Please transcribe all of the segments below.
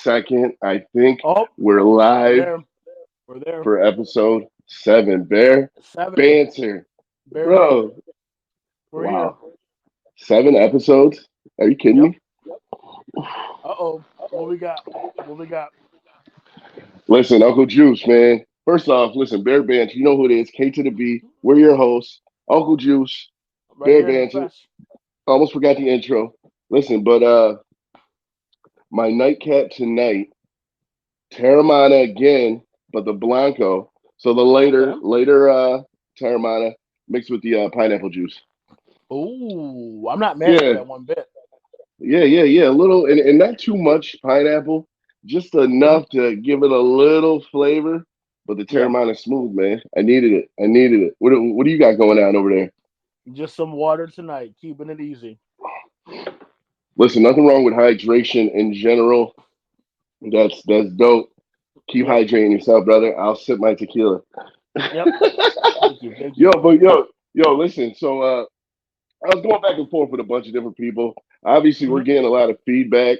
second. I think Oh, we're we're live there. We're there. for episode 7. Bear 7. Banter. Bear Banter. Bro, We're here. wow. 7 episodes? Are you kidding Yep. me? Uh-oh. What we got? What we got? Listen, Uncle Juice, man. First off, listen, Bear Banter, you know who it is. K to the B. We're your hosts. Uncle Juice, Right Bear here in the Banter. flesh. Almost forgot the intro. Listen, but my nightcap tonight, Terramana again, but the Blanco. So the Okay. later Terramana mixed with the pineapple juice. Ooh, I'm not mad at Yeah, that one bit. yeah. A little, and not too much pineapple, just Mhm. enough to give it a little flavor. But the Yeah. Terramana smooth, man. I needed it. I needed it. What do you got going on over there? Just some water tonight, keeping it easy. Listen, nothing wrong with hydration in general. That's dope. Keep Yep. hydrating yourself, brother. I'll sip my tequila. Yep. Thank you. Thank yo, you. but yo, listen. So I was going back and forth with a bunch of different people. Obviously, we're Mhm. getting a lot of feedback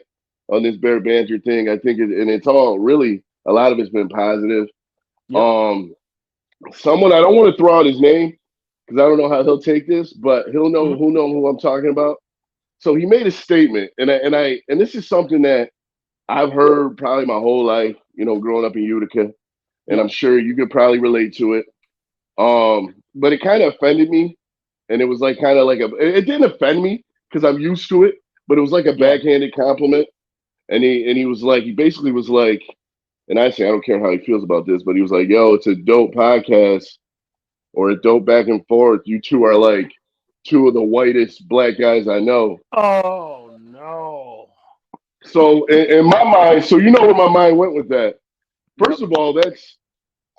on this Bear Banter thing. I think, and it's all really a lot of it's been positive. Yep. Um, Someone I don't want to throw out his name because I don't know how he'll take this, but he'll know Mhm. who I'm talking about. So he made a statement, and this is something that I've heard probably my whole life. You know, growing up in Utica, and I'm Yep. sure you could probably relate to it. But it kind of offended me, and it was like kind of like it didn't offend me because I'm used to it, but it was like a Yeah. backhanded compliment. And he was like, he basically was like, and I say I don't care how he feels about this, but he was like, "Yo, it's a dope podcast or a dope back and forth. You two are like two of the whitest black guys I know." Oh no. So in my mind, so you know where my mind went with that. Yep. First of all, that's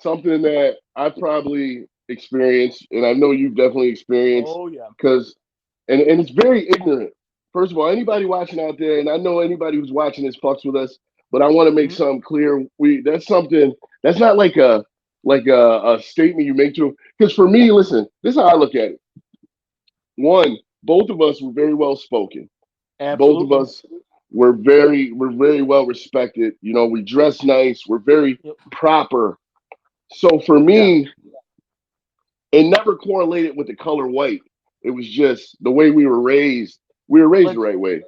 something that I probably experienced, and I know you've definitely experienced, Oh yeah. because and it's very ignorant. First of all, anybody watching out there, and I know anybody who's watching this fucks with us, but I want to make Mhm. something clear. We that's something that's not like a statement you make to because for me, listen, this is how I look at it. One, both of us were very well spoken. Both of Absolutely. us we're very well respected. You know, we dress nice. We're very Yep. proper. So for Yeah. me, it never correlated with the color white. It was just the way we were raised. We were raised the Like, right way,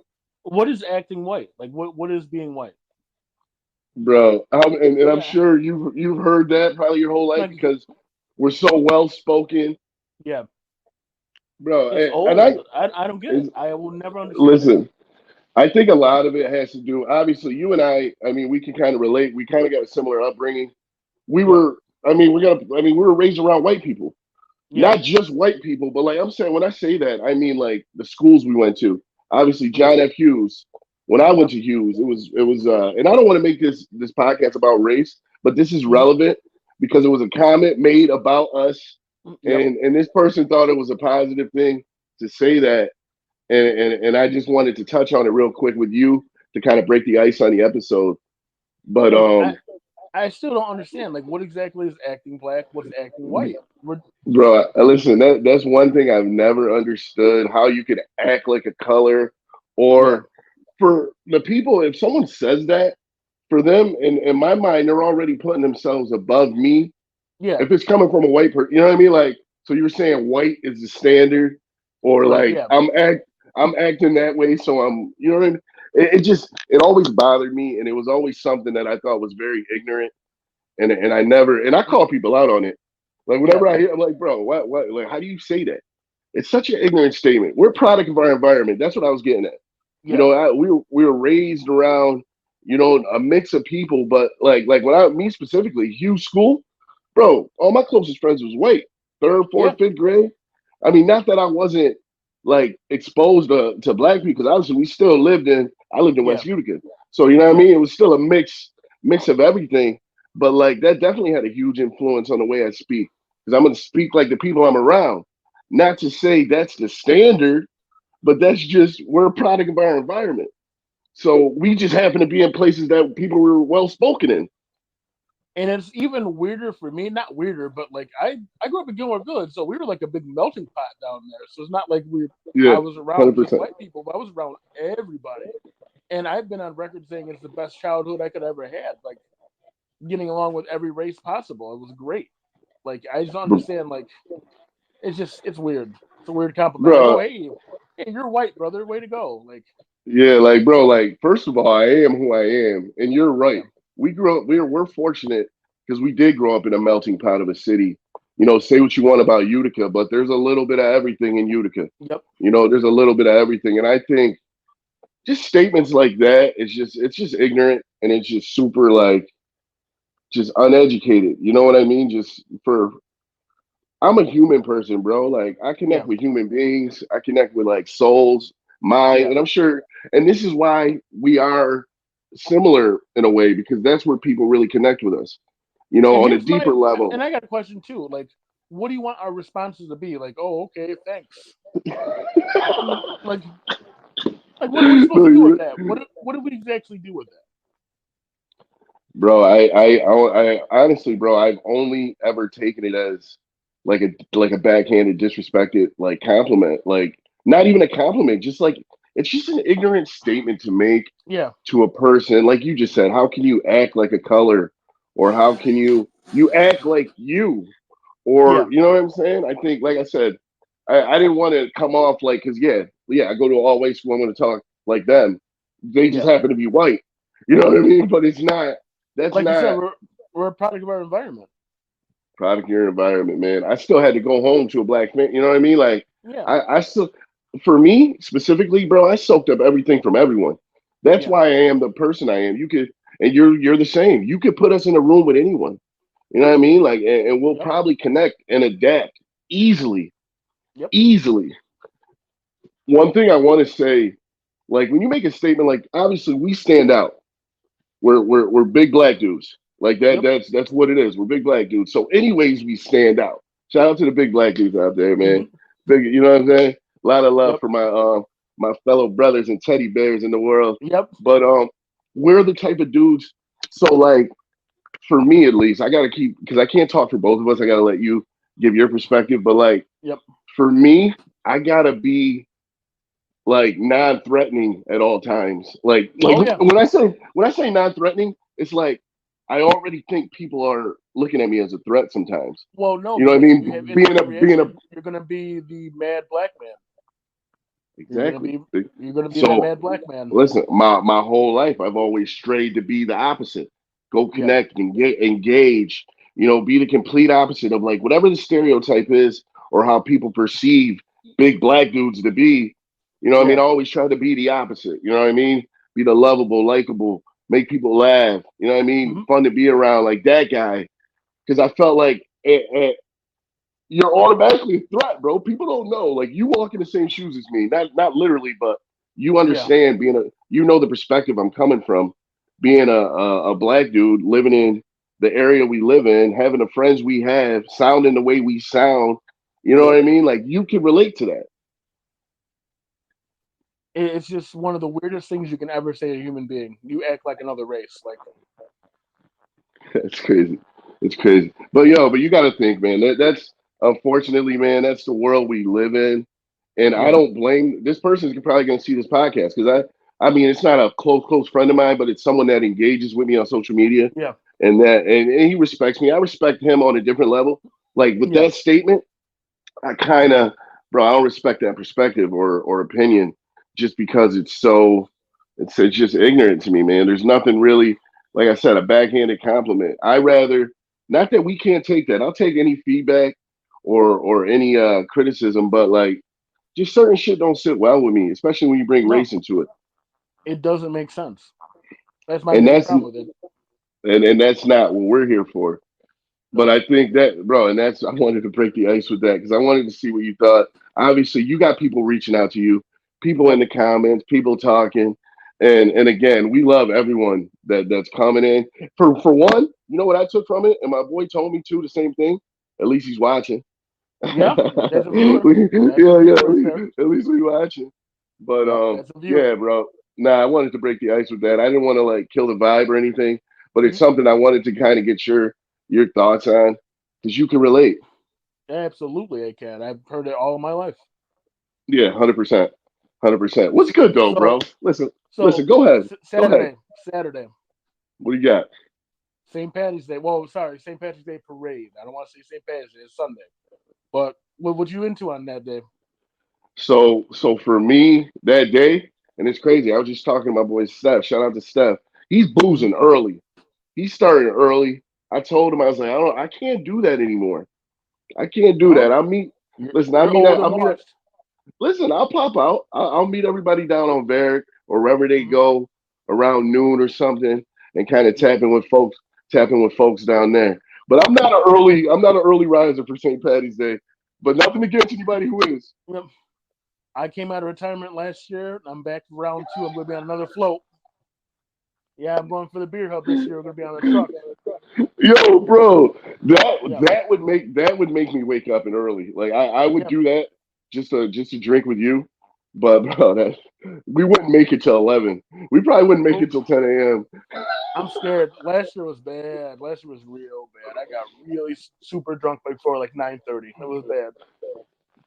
what is acting white? Like, what is being white? bro. And I'm Yeah. sure you've heard that probably your whole life Like, because we're so well spoken, yeah. bro. It's And I old. I don't get it. I will never understand it. listen. I think a lot of it has to do. Obviously, you and I mean, we can kind of relate. We kind of got a similar upbringing. We Yep. were. I mean, we got. I mean, we were raised around white people, Yeah. not just white people, but like I'm saying, when I say that, I mean like the schools we went to. Obviously, Yeah. John F. Hughes. When I went Yep. to Hughes, it was, and I don't want to make this podcast about race, but this is Hmm. relevant because it was a comment made about us, Yep. and this person thought it was a positive thing to say that, and I just wanted to touch on it real quick with you to kind of break the ice on the episode. But Yeah, but I still don't understand. Like, what exactly is acting black? What's acting white? bro, listen, that's one thing I've never understood how you could act like a color Yeah. or for the people, if someone says that, for them, in my mind, they're already putting themselves above me. Yeah. If it's coming from a white person, you know what I mean? Like, so you're saying white is the standard, or Like, like yeah. I'm acting that way, so you know what I mean? It always bothered me, and it was always something that I thought was very ignorant, and I never and I call people out on it. Like Yeah. whenever I hear, I'm like, bro, what, like, how do you say that? It's such an ignorant statement. We're a product of our environment. That's what I was getting at. You Yeah. know, we were raised around, you know, a mix of people, but like when I me specifically, Hughes School, bro, all my closest friends was white, third, Yeah. fourth, fifth grade. I mean, not that I wasn't like exposed to black people, because obviously we still I lived in Yeah. West Utica, so you know what I Yep. mean. It was still a mix of everything, but like that definitely had a huge influence on the way I speak, because I'm gonna speak like the people I'm around. Not to say that's the standard, but that's just we're a product of our environment. So we just happen to be in places that people were well spoken in. And it's even weirder for me. Not weirder, but like I grew up in Gilmore Village, so we were like a big melting pot down there. So it's not like Yeah, I was around just 100%. white people, but I was around everybody. and I've been on record saying it's the best childhood I could ever had. Like getting along with every race possible. It was great. Like I just don't understand. Like it's weird. It's a weird compliment. Like, oh bro. hey, you're white, brother. Way to go. Like Yeah, like bro, like first of all, I am who I am, and you're yeah, right. We grew up. We're fortunate because we did grow up in a melting pot of a city. Say what you want about Utica, but there's a little bit of everything in Utica. yep, There's a little bit of everything, and I think just statements like that is just ignorant, and it's just super like just uneducated. You know what I mean? Just for I'm a human person, bro. Like I yeah, connect with human beings. I connect with like souls, mind, yeah. and I'm sure. And this is why we are similar in a way because that's where people really connect with us. And On a here's my deeper level. and I got a question too. Like, what do you want our responses to be? Like, oh, okay, thanks. Like, what are we supposed to do with that? What do we actually do with that? Bro, I honestly, bro, I've only ever taken it as like a backhanded, disrespected like compliment. Like not even a compliment, just like it's just an ignorant statement to make Yeah, to a person. Like you just said, how can you act like a color, or how can you act like you, or yeah, you know what I'm saying? I think, like I said, I didn't want to come off like because yeah, I go to all white school. I want to talk like them. They just yeah. happen to be white. You know what I mean? But it's not. That's Like you said, not we're a product of our environment. product of your environment, man. I still had to go home to a black man. You know what I mean? Like Yeah, I still, for me specifically, bro, I soaked up everything from everyone. That's yeah, why I am the person I am. You could, and you're the same. You could put us in a room with anyone. You know what I mean? Like, and we'll yep, probably connect and adapt easily, yep. easily. One thing I want to say, like when you make a statement, like obviously we stand out. We're big black dudes. Like that. Yep. That's what it is. We're big black dudes. So, anyways, we stand out. Shout out to the big black dudes out there, man. Hmm. Big, you know what I'm saying? A lot of love Yep. for my fellow brothers and teddy bears in the world. Yep. But we're the type of dudes. So like for me at least, I gotta keep because I can't talk for both of us. I gotta let you give your perspective. But like Yep. for me, I gotta be like non-threatening at all times. Like Oh yeah. when I say non-threatening, it's like I already think people are looking at me as a threat sometimes. Well, no, You know what I because if you have mean? instant Being a reaction, you're gonna be the mad black man. You're gonna exactly. be you're gonna be that So mad black man. listen, my whole life I've always strayed to be the opposite. Go Yeah. connect and get engage. Be the complete opposite of like whatever the stereotype is or how people perceive big black dudes to be. You know what I mean? Yeah. I always try to be the opposite. You know what I mean? Be the lovable, likable, make people laugh. You know what I mean? Hmm. Fun to be around, like that guy. Because I felt like you're automatically a threat, bro. People don't know. Like you walk in the same shoes as me, not literally, but you Yeah. understand the perspective I'm coming from, being a black dude living in the area we live in, having the friends we have, sounding the way we sound. You know what Yep. I mean? Like you can relate to that. It's just one of the weirdest things you can ever say to a human being. You act like another race. Like It's crazy. It's crazy. But you got to think, man. That's unfortunately, man. That's the world we live in, and I yeah. don't blame this person's probably going to see this podcast because I mean, it's not a close friend of mine, but it's someone that engages with me on social media, Yeah. and he respects me. I respect him on a different level. Like with Yeah. that statement, I kind of, bro, I don't respect that perspective or opinion just because it's just ignorant to me, man. There's nothing really, like I said, a backhanded compliment. I rather not that we can't take that. I'll take any feedback or any criticism, but like just certain shit don't sit well with me, especially when you bring No, race into it. it doesn't make sense. That's my And biggest that's problem with it. and that's not what we're here for. But No. I think that, bro, and that's I wanted to break the ice with that because I wanted to see what you thought. Obviously, you got people reaching out to you, people in Yep. the comments, people talking, and again, we love everyone that's coming in. For one, you know what I took from it, and my boy told me too the same thing. At least he's watching. Yeah. That's a viewer. That's a Yeah, yeah. viewer right there. At least we watching. But Yep. That's a viewer. yeah, bro. Nah, I wanted to break the ice with that. I didn't want to like kill the vibe or anything, but it's Mhm. something I wanted to kind of get your thoughts on because you can relate. Absolutely, I can. I've heard it all my life. Yeah, 100%. 100%. What's good though, bro? So Listen. Go ahead. Go ahead. Saturday, What do you got? St. Patty's Day. Well, sorry, St. Patrick's Day parade. I don't want to say St. Patrick's Day. It's Sunday. But what you into on that day? So for me that day, and it's crazy. I was just talking to my boy Steph. Shout out to Steph. He's Mm-hmm. boozing early. He's starting early. I told him I was like, I can't do that anymore. I can't do Well, that. I meet. Listen, you're old I and meet. washed. Listen, I'll pop out. I'll meet everybody down on Varick or wherever they Mm-hmm. go around noon or something, and kind of Yep. tapping with folks down there. But I'm not an early riser for St. Patty's Day. But nothing against anybody who is. Yep. I came out of retirement last year. I'm back for round two. I'm going to be on another float. Yeah, I'm going for the beer hub this year. We're going to be on a truck. Yo, bro, that Yep. that would make me wake up and early. Like I would Yep. do that just to drink with you. But bro, that we wouldn't make it till 11. We probably wouldn't make Oh, it till 10 a.m. I'm scared. Last year was bad. Last year was real bad. I got really super drunk before like 9:30. It was bad.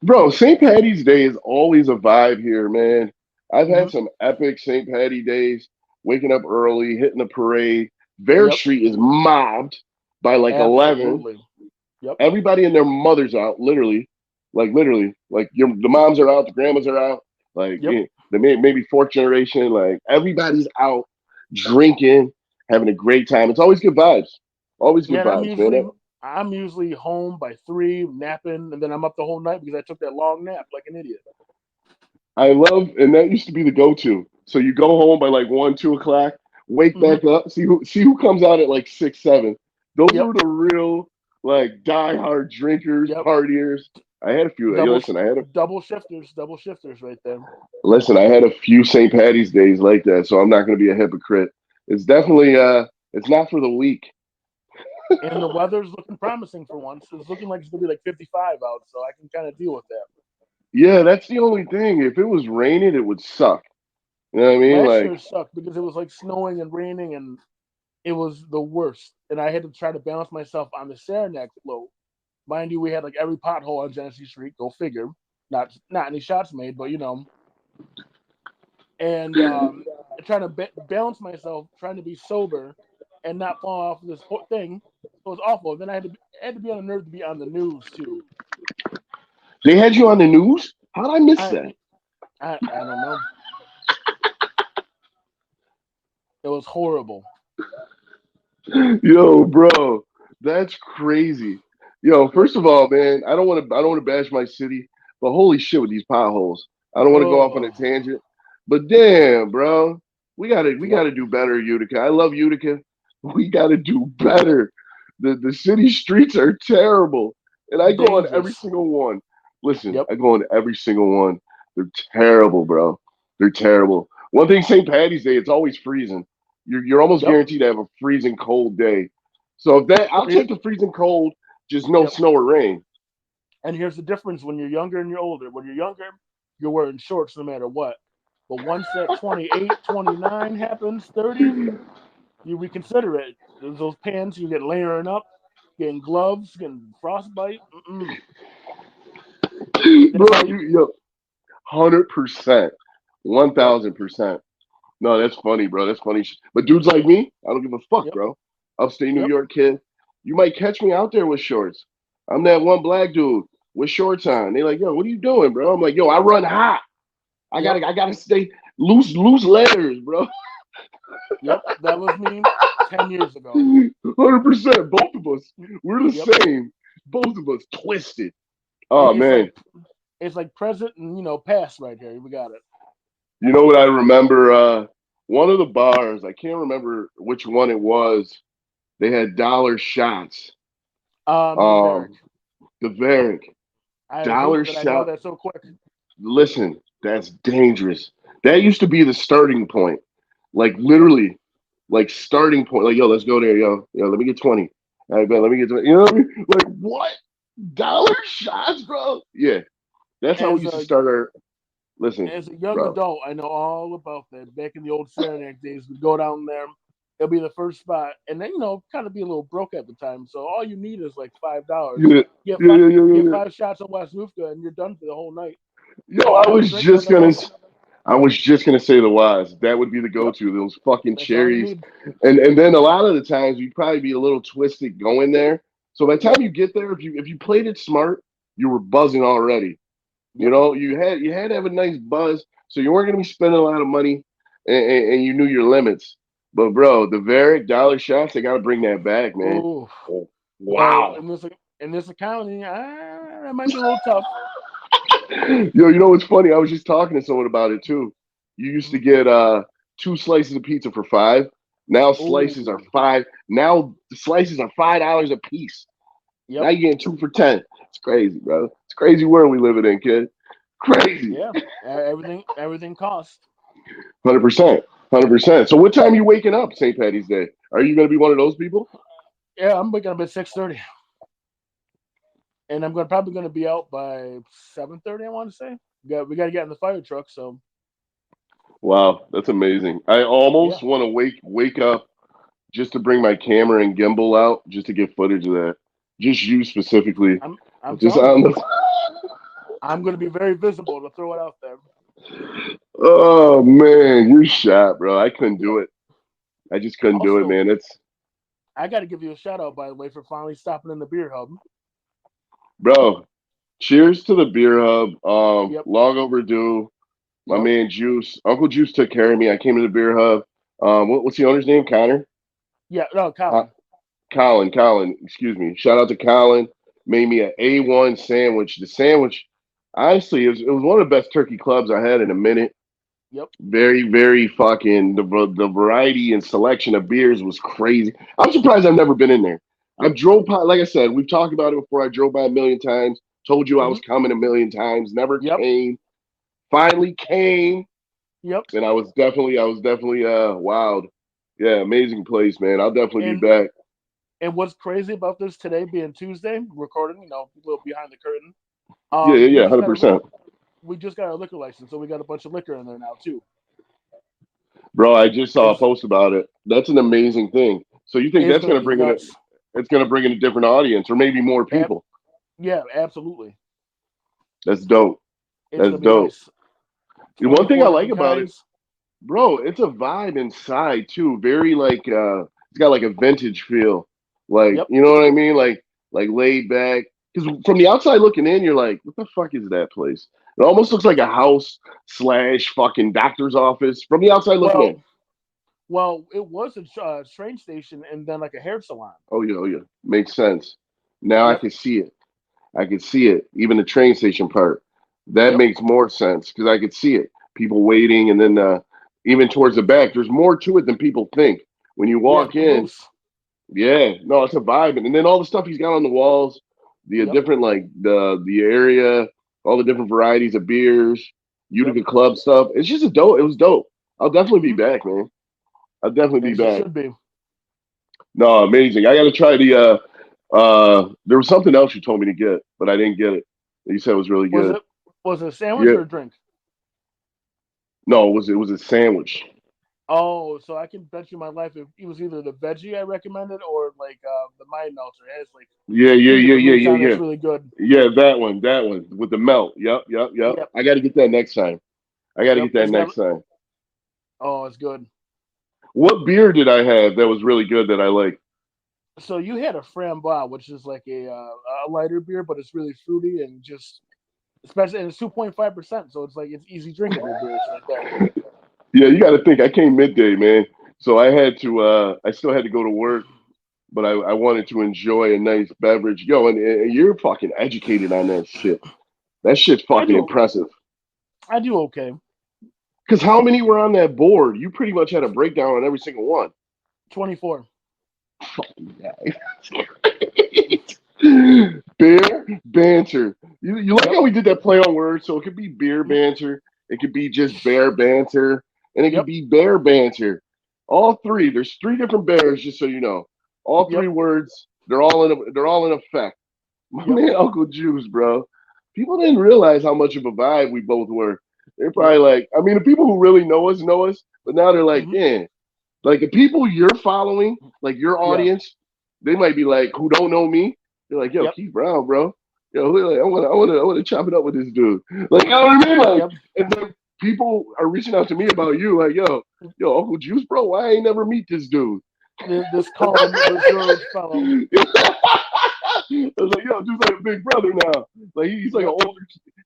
Bro, St. Patty's Day is always a vibe here, man. I've Mm-hmm. had some epic St. Patty days, waking up early, hitting the parade. Varick Yep. Street is mobbed by like 11. Absolutely. Yep. Everybody and their mothers out, literally. Like the moms are out, the grandmas are out, like Yep. maybe fourth generation, like everybody's out drinking, having a great time. It's always good vibes. Always Yeah, good and vibes, man. I'm usually home by 3, napping, and then I'm up the whole night because I took that long nap like an idiot. I love, and that used to be the go-to. So you go home by like 1, 2 o'clock, wake Mm-hmm. back up, see who comes out at like 6, 7. Those Yep. were the real like die-hard drinkers, Yep. partiers. I had a few. Double Listen, I had a double shifters right there. listen. I had a few St. Patty's days like that, so I'm not going to be a hypocrite. It's definitely it's not for the weak. And the weather's looking promising for once. It's looking like it's gonna be like 55 out, so I can kind of deal with that. Yeah, that's the only thing. If it was raining, it would suck. You know what I mean? Last Like year sucked because it was like snowing and raining, and it was the worst. And I had to try to balance myself on the Saranac float. Mind you, we had like every pothole on Genesee Street. Go figure. Not any shots made, but and trying to balance myself, trying to be sober, and not fall off this thing. It was awful. Then I had to be on the nerve to be on the news too. they had you on the news. How did I miss I that? I don't know. It was horrible. Yo, bro, that's crazy. Yo, Yep. first of all, man, I don't want to bash my city, but holy shit with these potholes. I don't want to go off on a Oh. tangent, but damn, bro, we gotta Yep. do better, Utica. I love Utica. We gotta do better. The city streets are terrible, and I go on every Dangerous. single one. Listen, Yep. I go on every single one. They're terrible, bro. They're terrible. One thing, St. Patty's Day, it's always freezing. You're almost Yep. guaranteed to have a freezing cold day. So if that, I'll Here- take the freezing cold, just no Yep. snow or rain. And here's the difference when you're younger and you're older. When you're younger, you're wearing shorts no matter what. But once that 28, 29 happens, 30, you reconsider it. Those pants, you get layering up, getting gloves, getting frostbite. Mm-mm. Bro, That's how you. you 100%, one Yep. thousand percent. No, that's funny, bro. That's funny. But dudes like me, I don't give a fuck, Yep. bro. Upstate New Yep. York kid, you might catch me out there with shorts. I'm that one black dude with shorts on. They like, yo, what are you doing, bro? I'm like, yo, I run hot. I Yep. gotta, I gotta stay loose letters, bro. Yep. That was me 10 years ago. 100%. Both of us, we're the Yep. same. Both of us twisted. Oh It's man, like present and past right here. We got it. you know what I remember? One of the bars, I can't remember which one it was. They had dollar shots. The Varick. The Varick I hate dollar that I know shot. that so quick. Listen, that's dangerous. That used to be the starting point. Like literally, like starting point. Like yo, let's go there, yo. Let me get 20. All right, man. Yep. Let me get 20. You know what I mean? Like what? Dollar shots, bro. Yeah, that's how we As used to a start our. Listen, as a young bro. adult, I know all about that. Back in the old Saranac days, we'd go down there. It'll be the first spot, and then kind of be a little broke at the time. So all you need is like $5. Yeah, Get yeah. five shots on West Nufka, and you're done for the whole night. Yo, Don't I have to was drink just nothing gonna. else. I was just gonna say the Waz. That would be the Yep, go-to. Those fucking that's all you cherries, need. and then a lot of the times you'd probably be a little twisted going there. So by the time Yep, you get there, if you played it smart, you were buzzing already. You yep. know, you had to have a nice buzz, so you weren't gonna be spending a lot of money, and you knew your limits. But bro, the Varick dollar shots, they gotta bring that back, man. Oh, Oh, well, wow. in this accounting, that might be a little tough. Yo, you know what's funny? I was just talking to someone about it too. You used to Mhm. get two slices of pizza for five. Now slices are Oh, five. Now the slices are $5 a piece. Now yep, you're getting two for 10. It's crazy, bro. It's crazy world we living in, kid. Crazy. yeah. Everything costs. 100%. 100%. So what time are you waking up St. Patty's Day? Are you gonna be one of those people? Yeah, I'm waking up at 6:30, and I'm probably gonna be out by 7:30. I want to say. We got to get in the fire truck. So Wow, that's amazing. I yeah, almost want to wake up just to bring my camera and gimbal out just to get footage of that. Just you specifically. I'm Just telling on you, the I'm gonna be very visible to throw it out there. Oh man, you're shot, bro. I couldn't do Yep. it. I just couldn't do it, Also, man. It's I got to give you a shout out by the way for finally stopping in the beer hub. bro. Cheers to the beer hub. Yep, Long overdue. My yep, man Juice, Uncle Juice took care of me. I came to the beer hub. What's the owner's name? Connor. yeah. No, Uh, Colin. Colin. Excuse me. Shout out to Colin. Made me an A1 sandwich. The sandwich, honestly, it was one of the best turkey clubs I had in a minute. Yep. Very fucking the variety and selection of beers was crazy. I'm surprised I've never been in there. I've drove by, like I said, we've talked about it before. I drove by a million times, told you I Hmm. was coming a million times, never Yep. came. Finally came, Yep. and I was definitely wowed. Yeah, amazing place, man. I'll definitely be And back. what's crazy about this today being Tuesday, recording, a little behind the curtain. We Yeah, just got a liquor 100%. we just got a liquor license, so we got a bunch of liquor in there now too. Bro, I just saw a It's post about it. That's an amazing thing. So you think it's that's gonna gonna be bring in nuts. it's gonna bring in a different audience or maybe more Ab- people. yeah, absolutely. That's dope. It's That's gonna be dope. nice. The one thing 24 I like different about it, kinds. bro, it's a vibe inside too. Very like it's got like a vintage feel. Like, Yep. you know what I mean? Like laid back. Because from the outside looking in, you're like, what the fuck is that place? It almost looks like a house slash fucking doctor's office from the outside looking in. Well, it was a train station and then like a hair salon. Oh yeah. Makes sense. Now I Yep. can see it. I could see it. Even the train station part. That Yep. makes more sense because I could see it. People waiting, and then even towards the back, there's more to it than people think. When you Yeah, the walk in, caboose. yeah, no, it's a vibe, and then all the stuff he's got on the walls, the Yep. different like the area, all the different varieties of beers, Yep. Utica Club stuff. It's just a dope. It was dope. I'll definitely be Hmm. back, man. I'll definitely be As you back. should be. No, amazing. I got to try the. There was something else you told me to get, but I didn't get it. You said it was really Was good. it was it a sandwich Yeah, or a drink? no, it was a sandwich. Oh, so I can bet you my life it was either the veggie I recommended or like the mind melter. It has like three different meats on it. It's Yeah. really good. Yeah, that one with the melt. Yep. Yep. I got to get that next time. I got to Yep. get that It's got next time. it's good. What beer did I have that was really good that I like? So you had a framboise, which is like a lighter beer, but it's really fruity and just especially and it's 2.5%. So it's like it's easy drinkable beers right there. Yeah, you got to think. I came midday, man, so I had to. I still had to go to work, but I wanted to enjoy a nice beverage. Yo, and you're fucking educated on that shit. That shit's I fucking do impressive. I do okay. Because how many were on that board? You pretty much had a breakdown on every single one. 24. Beer banter. You like Yep. how we did that play on words? So it could be beer Mm, banter, it could be just bear banter, and it could yep. be bear banter. All three. There's three different bears, just so you know. All three Yep. words. They're all in effect. My Yep. man, Uncle Juice, bro. People didn't realize how much of a vibe we both were. They're probably Yep. like, I mean, the people who really know us, but now they're like, Hmm. yeah, like the people you're following, like your Yeah. audience, they might be like, who don't know me. They're like, yo, Yep. Keith Brown, bro. Yo, like, I want to chop it up with this dude. Like, you know what I mean? Like, Yep. and then people are reaching out to me about you, like, yo, Uncle Juice, bro, why I ain't never meet this dude? This calm, reserved fellow. I was like, yo, dude's like a big brother now. Like he's like Yep.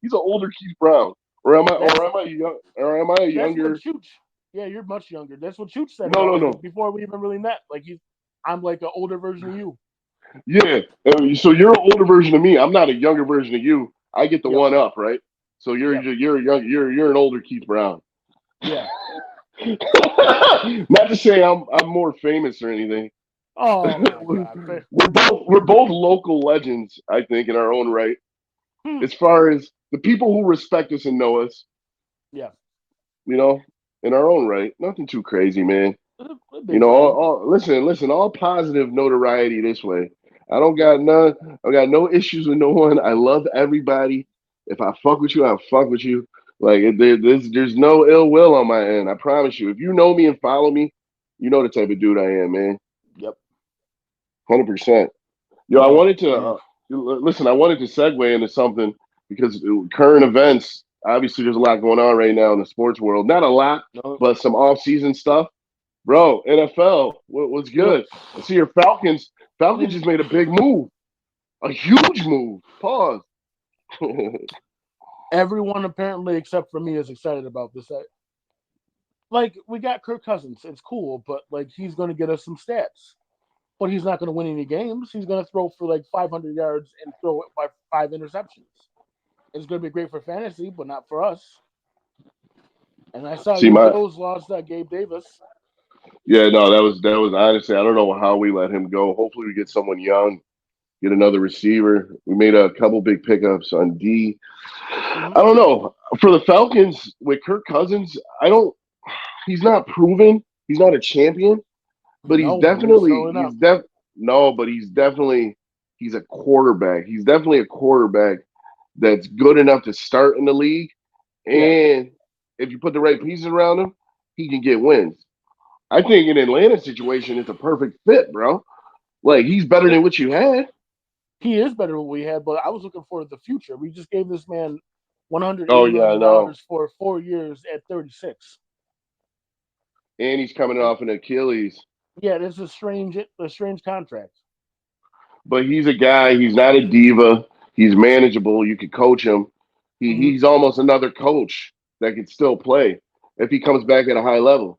he's an older Keith Brown, or am I, That's or am I a that's what younger? Chooch. Yeah, you're much younger. That's what Chooch said No, about no, me no. before we even really met. Like I'm like an older version of you. Yeah. So you're an older version of me. I'm not a younger version of you. I get the Yep. one up, right? So Yep. you're an older Keith Brown. Yeah. Not to say I'm more famous or anything. Oh my God. We're both local legends, I think, in our own right. Hmm. As far as the people who respect us and know us, Yeah. you know, in our own right. Nothing too crazy, man. A big vibe. Listen, all positive notoriety this way. I don't Yep. got none. I got no issues with no one. I love everybody. If I fuck with you, I fuck with you. Like there's no ill will on my end. I promise you. If you know me and follow me, you know the type of dude I am, man. Yep. 100%. Yo, I No. wanted to And listen. I wanted to segue into something because current events. Obviously, there's a lot going on right now in the sports world. Not a lot, no. but some off-season stuff. Bro, NFL, what's You know. good? I see your Falcons. I Falcons mean, just made a big move, a huge move. Pause. everyone apparently except for me is excited about this. Like we got Kirk Cousins. It's cool, but like he's going to get us some stats. But he's not going to win any games. He's going to throw for like 500 yards and throw it by 5 interceptions. It's going to be great for fantasy, but not for us. And I saw See your my Bills lost Gabe Davis. yeah, no, that was honestly. I don't know how we let him go. Hopefully, we get someone young, get another receiver. We made a couple big pickups on D. Mm-hmm. I don't know for the Falcons with Kirk Cousins. I don't. He's not proven. He's not a champion, but No, he's certainly he's not. def no, but he's a quarterback. He's definitely a quarterback that's good enough to start in the league. Yeah, And if you put the right pieces around him, he can get wins. I think in Atlanta's situation, it's a perfect fit, bro. Like he's better it, than what you had. he is better than what we had, but I was looking for the future. We just gave this man Oh $180 yeah, I million know. dollars for 4 years at 36. And he's coming It, off an Achilles. yeah, this is a strange contract. But he's a guy. He's not a diva. He's manageable. You could coach him. Mm-hmm. He's almost another coach that could still play if he comes back at a high level.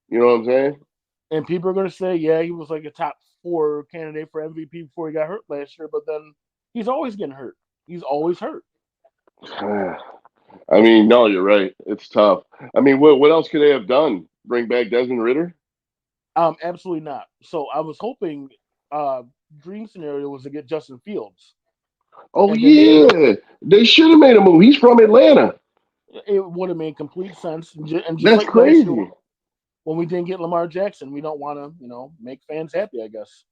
You know what I'm saying? And people are going to say, yeah, he was like a top four candidate for MVP before he got hurt last year, but then he's always getting hurt. He's always hurt. I mean, no, you're right. It's tough. I mean, what else could they have done? Bring back Desmond Ritter? Absolutely not. So I was hoping uh dream scenario was to get Justin Fields. Oh And then maybe yeah, they should have made a move. He's from Atlanta. it would have made complete sense. And just That's like last year crazy. when we didn't get Lamar Jackson, we don't want to, make fans happy, I guess.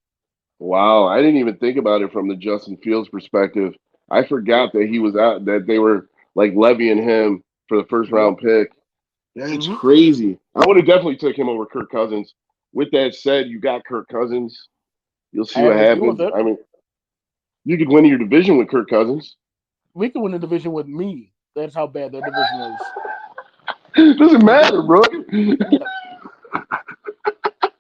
Wow, I didn't even think about it from the Justin Fields perspective. I Yep. forgot that he was out, that they were like levying him for the first Yep. round pick. That's Hmm. crazy. I would have definitely took him over Kirk Cousins. With that said, you got Kirk Cousins. You'll I see have what to deal with happens. it. I mean, you could win your division with Kirk Cousins. We can win the division with me. That's how bad that division is. Doesn't We can, matter, bro. yeah.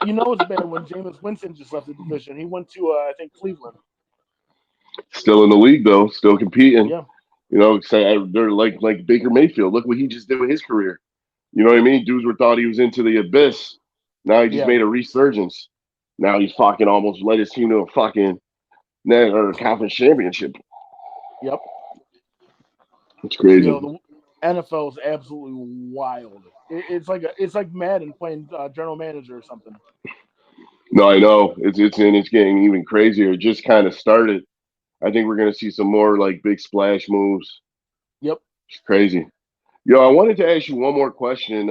It's bad when Jameis Winston just left the division. He went to, I think, Cleveland. Still in the league though, still competing. Yeah. Say they're like Baker Mayfield. Look what he just did with his career. You know what I mean? Dudes were thought he was into the abyss. Now he just Yeah. made a resurgence. Now he's fucking almost led his team to a fucking or a conference championship. Yep. It's crazy. The NFL is absolutely wild. It's like Madden playing general manager or something. No, I know. It's getting even crazier. It just kind of started. I think we're gonna see some more like big splash moves. Yep. It's crazy. Yo, I wanted to ask you one more question.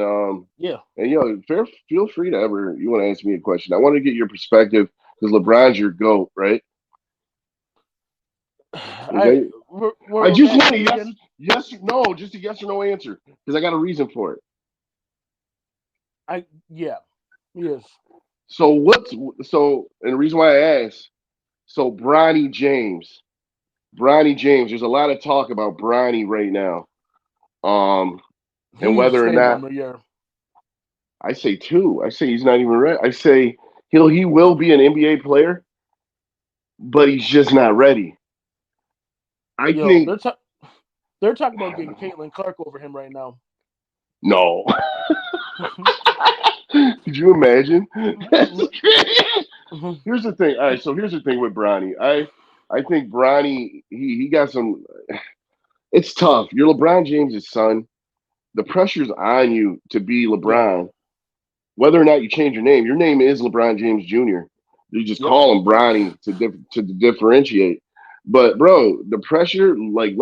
Yeah. And feel free to ever you want to ask me a question. I want to get your perspective because LeBron's your goat, right? Is I that I we're just back want at a it again. no, just a yes or no answer because I got a reason for it. Yeah. Yes. So and the reason why I asked, so Bronny James, there's a lot of talk about Bronny right now. Um, and He needs to whether or stay not 1 more year. I say two, I say he's not even ready. I say he will be an NBA player, but he's just not ready. I Yo, think they're talking about getting Caitlin Clark over him right now. no. Could you imagine? That's crazy. Here's the thing. All right, so here's the thing with Bronny. I think Bronny he got some. It's tough. You're LeBron James' son. The pressure's on you to be Yeah. LeBron. Whether or not you change your name is LeBron James Jr. You just Yep. call him Bronny to differentiate. But bro, the pressure, like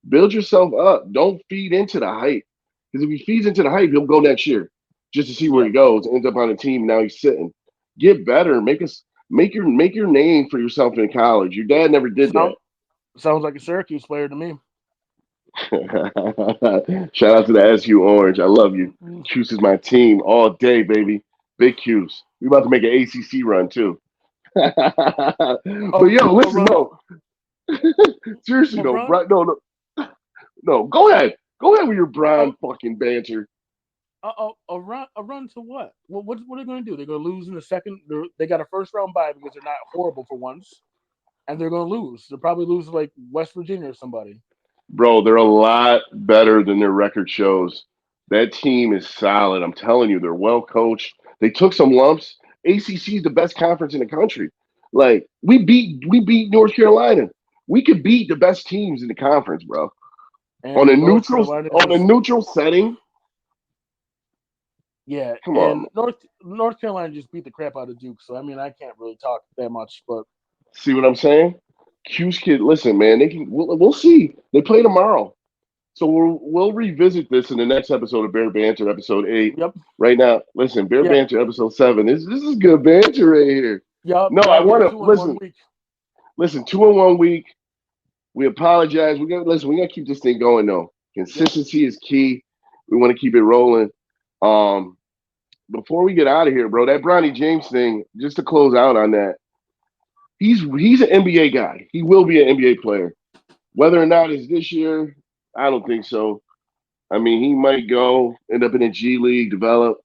build yourself up. Don't feed into the hype. Because if he feeds into the hype, he'll go next year just to see where he Yep. goes. Ends up on a team. Now he's sitting. Get better. Make your name for yourself in college. Your dad never did that. Sound, sounds like a Syracuse player to me. Shout out to the SU Orange. I love you. Cuse is my team all day, baby. Big Cuse. We about to make an ACC run too. But A, yo, a listen, run, no, seriously, a no, run, no. Go ahead with your a, Brian fucking banter. a run to what? What are they going to do? They're going to lose in the second. They got a first round bye because they're not horrible for once, and they're going to lose. They'll probably lose to like West Virginia or somebody. Bro, they're a lot better than their record shows. That team is solid. I'm telling you, they're well coached. They took some lumps. ACC is the best conference in the country. Like we beat North Carolina. We could beat the best teams in the conference, bro. On a And North neutral Carolina on a just neutral setting. yeah, Come on. and North Carolina just beat the crap out of Duke. So I mean, I can't really talk that much, but See what I'm saying? Q's kid, listen, man. They can. We'll see. They play tomorrow, so we'll revisit this in the next episode of Bear Banter, episode 8. yep, Right now, listen, Bear yeah, Banter, episode 7. This is good banter right here. yep. No, I Gotta want get to two in one listen. week. Listen, 2 in 1 week. We apologize. We got listen. We got to keep this thing going though. Yep. Consistency is key. We want to keep it rolling. Um, before we get out of here, bro, that Bronny James thing. Just to close out on that, he's an NBA guy. He will be an NBA player. Whether or not it's this year, I don't think so. I mean, he might go end up in a G League, develop.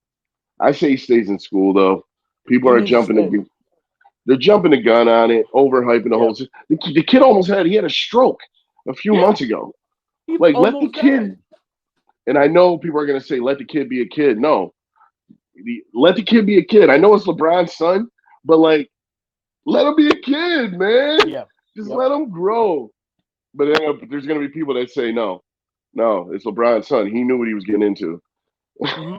I say he stays in school though. People He are needs to jumping stay. they're jumping the gun on it, overhyping the Yeah, whole. The kid almost he had a stroke a few yeah. months ago. He Like let the almost died. kid. And I know people are gonna say let the kid be a kid. No, let the kid be a kid. I know it's LeBron's son, but like let him be a kid, man. Yeah. Just Yep. let him grow. But then there's gonna be people that say no, no, it's LeBron's son. He knew what he was getting into. Mm-hmm.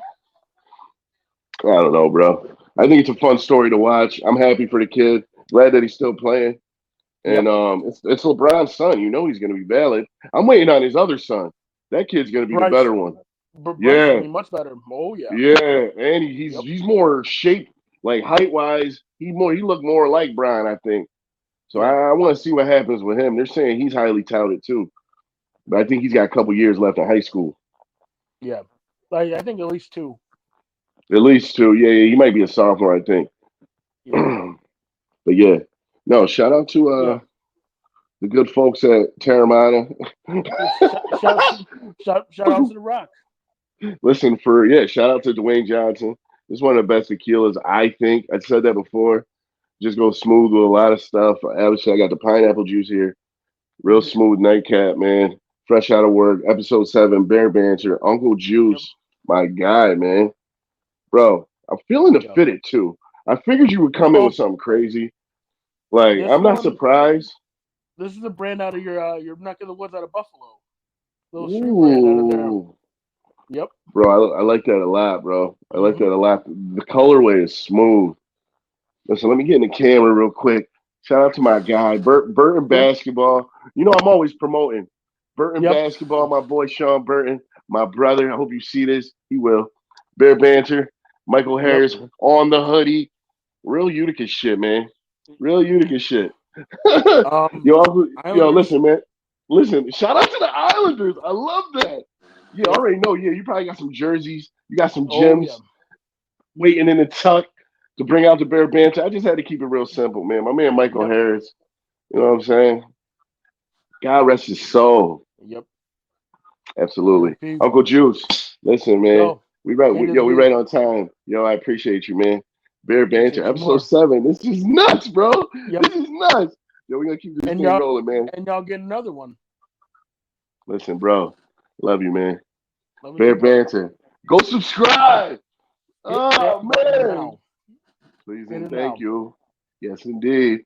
I don't know, bro. I think it's a fun story to watch. I'm happy for the kid. Glad that he's still playing. And Yep. it's LeBron's son. You know he's going to be valid. I'm waiting on his other son. That kid's going to be the Bryce. better one. Bryce is Yeah, gonna be much better. Oh yeah. yeah. And Yep. he's more shaped, like height wise. He looked more like Brian, I think. So Yeah. I want to see what happens with him. They're saying he's highly touted too, but I think he's got a couple years left in high school. Yeah. Like, I think at least two. At least two. Yeah, yeah. He might be a sophomore, I think. Yep. But yeah, no. Shout out to Yeah. the good folks at Terramana. Shout out to the Rock. Listen shout out to Dwayne Johnson. This is one of the best tequilas, I think. I said that before. Just go smooth with a lot of stuff. Obviously, I got the pineapple juice here. Real smooth nightcap, man. Fresh out of work. Episode 7, Bear Banter. Uncle Yep. Juice, my guy, man. Bro, I'm feeling the Yep. fitted too. I figured you would come in with Oh, something crazy. Like, this I'm not one. surprised. This is a brand out of your neck of the woods out of Buffalo. Little street brand out of there. Ooh. Yep. Bro, I like that a lot, bro. I like Mm-hmm. that a lot. The colorway is smooth. Listen, let me get in the camera real quick. Shout out to my guy, Burton Yep. Basketball. You know I'm always promoting Burton Yep. Basketball. My boy Sean Burton, my brother. I hope you see this. He will. Bear Banter, Michael Yep. Harris on the hoodie. Real Utica shit, man. Real Utica shit. Yo, Islanders. listen, man. Listen, shout out to the Islanders. I love that. Yeah, I Yep. already know. Yeah, you probably got some jerseys. You got some Oh yeah. gems waiting in the tuck to bring out the Bear Banter. I just had to keep it real simple, man. My man Michael Yep. Harris, you know what I'm saying? God rest his soul. Yep. Absolutely. R.I.P. Uncle Juice. Listen, man. Yo, We Andy right Lee, on time. Yo, I appreciate you, man. Bear Banter, appreciate you episode more. 7. This is nuts, bro. Yep, This is nuts. Yo, we're gonna keep this and thing y'all rolling, man. get another one. Listen, bro. Love you, man. Love you Bear too, brother. Banter. Go subscribe. Hit that Oh button man. now. Please Hit and it thank now. you. Yes, indeed.